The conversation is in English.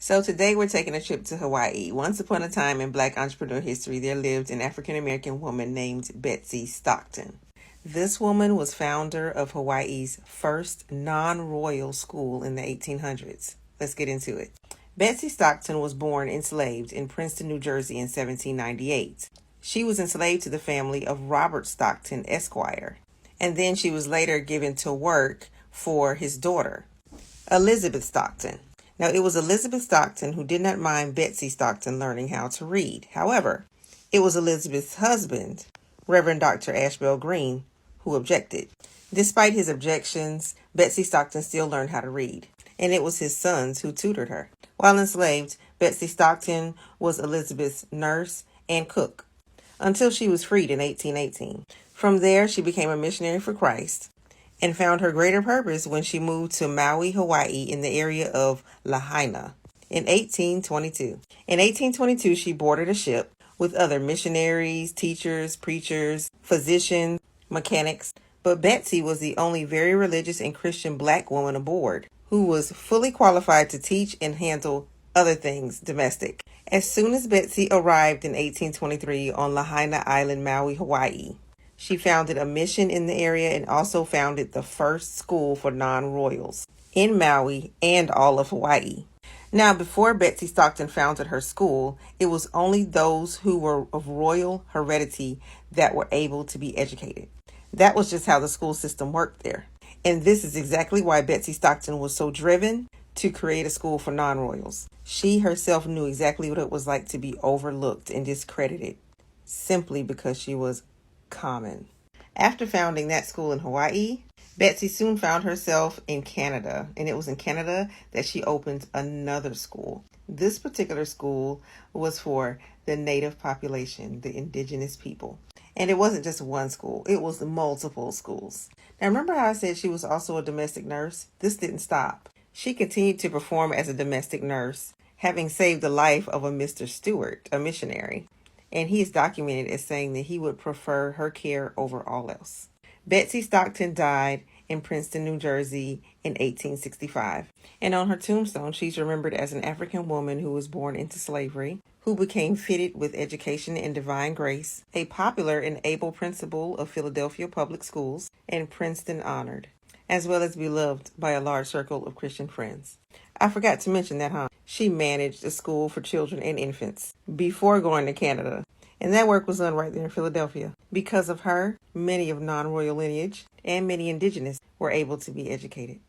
So today we're taking a trip to Hawaii. Once upon a time in Black entrepreneur history, there lived an African-American woman named BETSEY Stockton. This woman was founder of Hawaii's first non-royal school in the 1800s. Let's get into it. BETSEY Stockton was born enslaved in Princeton, New Jersey in 1798. She was enslaved to the family of Robert Stockton, Esquire, and then she was later given to work for his daughter, Elizabeth Stockton. Now, it was Elizabeth Stockton who did not mind BETSEY Stockton learning how to read. However, it was Elizabeth's husband, Reverend Dr. Ashbel Green, who objected. Despite his objections, BETSEY Stockton still learned how to read, and it was his sons who tutored her. While enslaved, BETSEY Stockton was Elizabeth's nurse and cook until she was freed in 1818. From there, she became a missionary for Christ and found her greater purpose when she moved to Maui, Hawaii, in the area of Lahaina in 1822. In 1822, she boarded a ship with other missionaries, teachers, preachers, physicians, mechanics, but BETSEY was the only very religious and Christian Black woman aboard who was fully qualified to teach and handle other things domestic. As soon as BETSEY arrived in 1823 on Lahaina Island, Maui, Hawaii, she founded a mission in the area and also founded the first school for non-royals in Maui and all of Hawaii. Now, before BETSEY Stockton founded her school, it was only those who were of royal heredity that were able to be educated. That was just how the school system worked there. And this is exactly why BETSEY Stockton was so driven to create a school for non-royals. She herself knew exactly what it was like to be overlooked and discredited simply because she was common. After founding that school in Hawaii, BETSEY soon found herself in Canada, and it was in Canada that she opened another school. This particular school was for the native population, the indigenous people. And it wasn't just one school, it was multiple schools. Now, remember how I said she was also a domestic nurse? This didn't stop. She continued to perform as a domestic nurse, having saved the life of a Mr. Stewart, a missionary. And he is documented as saying that he would prefer her care over all else. BETSEY Stockton died in Princeton, New Jersey in 1865. And on her tombstone, she's remembered as an African woman who was born into slavery, who became fitted with education and divine grace, a popular and able principal of Philadelphia Public Schools, and Princeton honored, as well as beloved by a large circle of Christian friends. I forgot to mention that, huh? She managed a school for children and infants before going to Canada. And that work was done right there in Philadelphia. Because of her, many of non-royal lineage and many indigenous were able to be educated.